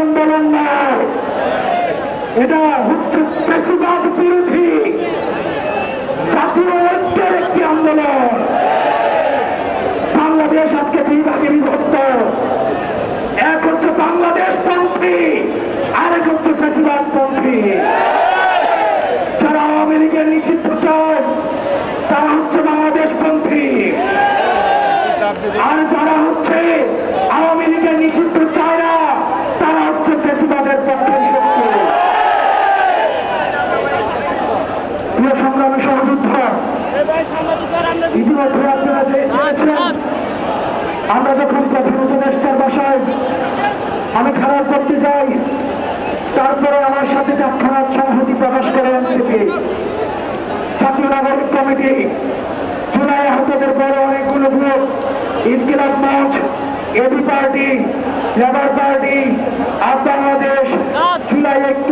আন্দোলন নয়, এটা হচ্ছে ফ্যাসিবাদ বিরোধী জাতীয় ঐক্যের একটি আন্দোলন। বাংলাদেশ আজকে দুই ভাগে বিভক্ত, এক হচ্ছে বাংলাদেশ পন্থী, আরেক হচ্ছে ফ্যাসিবাদ পন্থী। যারা আওয়ামী লীগের নিষিদ্ধ চায় তারা হচ্ছে বাংলাদেশ পন্থী, আর যারা হচ্ছে আওয়ামী লীগের নিষিদ্ধ চায় না তারা হচ্ছে ফ্যাসিবাদের পক্ষের শক্তি। প্রিয় সংগ্রামী সহযোদ্ধা, ইতিমধ্যে আপনারা জেনেছেন আমরা যখন প্রধান উপদেষ্টার বাসায় আমি খেলা করতে যাই, তারপরে আমার সাথে তৎক্ষণাৎ সংহতি প্রকাশ করে এনসিপি, জাতীয় নাগরিক কমিটি, জুলাই আহতদের বড় অনেকগুলো group, Inqilab Mancha, AB party, Labour party, UP Bangladesh, July Oikya,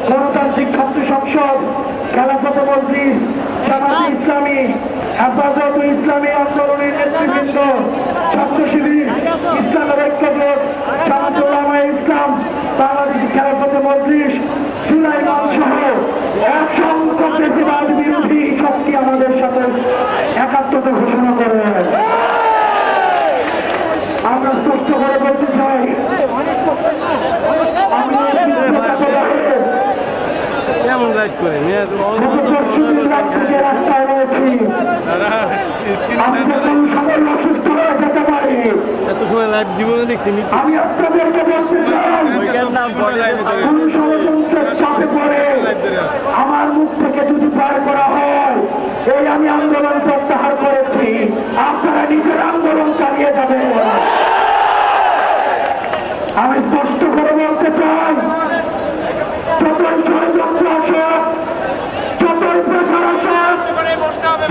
গণতান্ত্রিক ছাত্র সংসদ, খেলাফতে মজলিস, জামাতে ইসলামী, হেফাজত ইসলামী আন্দোলনের নেতৃবৃন্দ, ছাত্র শিবির, ইসলামের ঐক্য জোট, জামাতে উলামায়ে ইসলাম, বাংলাদেশি খেলাফতে মজলিস, জুলাই মঞ্চ সহ অসংখ্য ফ্যাসিবাদ বিরোধী শক্তি আমাদের সাথে একাত্মতা ঘোষণা করে। আমরা স্পষ্ট করে বলতে চাই, আমি রাস্তায় রয়েছি, আমি যে কোনো সময় অসুস্থ হয়ে যেতে পারি। আমি আপনাদেরকে বলতে চাই, কোন ষড়যন্ত্রের চাপে পড়ে আমার মুখ থেকে যদি পার করা হয়, এই আমি আন্দোলন প্রত্যাহার করেছি, আপনারা নিজের আন্দোলন চালিয়ে যাবেন। আমি স্পষ্ট করে বলতে চাই, যতই ষড়যন্ত্র আসুক, যতই প্রসার আসুক,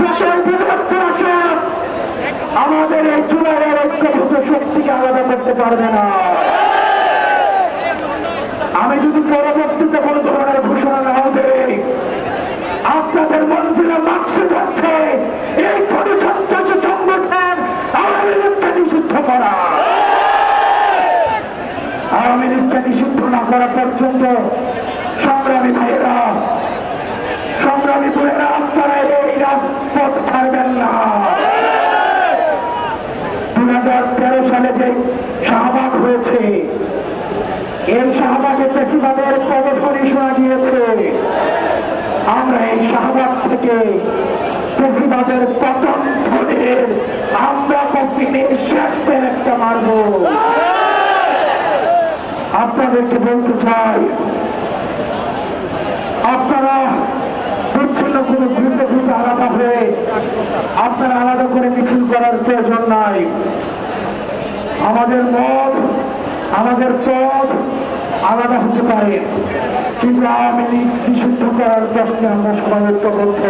যতই বিভক্ত আসুক, আমাদের এই জুলাইয়ের ঐক্যভূত শক্তিকে আলাদা করতে পারবে না। আমি যদি পরবর্তীতে কোন ধরনের ঘোষণা নাও দেই, আপনাদের মঞ্জিলে মাকসুদ হচ্ছে এই গণতন্ত্র সংগঠন আওয়ামী লীগকে নিষিদ্ধ করা। আওয়ামী লীগকে নিষিদ্ধ না করা পর্যন্ত সংগ্রামী ভাইয়েরা, সংগ্রামী বোনেরা, আপনারা এই রাজপথ ছাড়বেন না। 2013 সালে যে শাহবাগ হয়েছে, এই শাহবাগে ফ্যাসিবাদের পদধ্বনি শোনা গিয়েছে। আমরা এই শাহবাগ থেকে ফ্যাসিবাদের পতন ধ্বনির আমরা কফিনে শেষ পেন একটা মারব। আপনাদেরকে বলতে চাই, আপনারা বিচ্ছিন্ন কোনো গ্রুপে গ্রুপে আলাদা হয়ে আপনারা আলাদা করে মিছিল করার প্রয়োজন নাই। আমাদের মত, আমাদের পথ আলাদা হতে পারে, কিন্তু আওয়ামী লীগ নিষিদ্ধ করার প্রশ্নে আমরা সবাই ঐক্যবদ্ধ।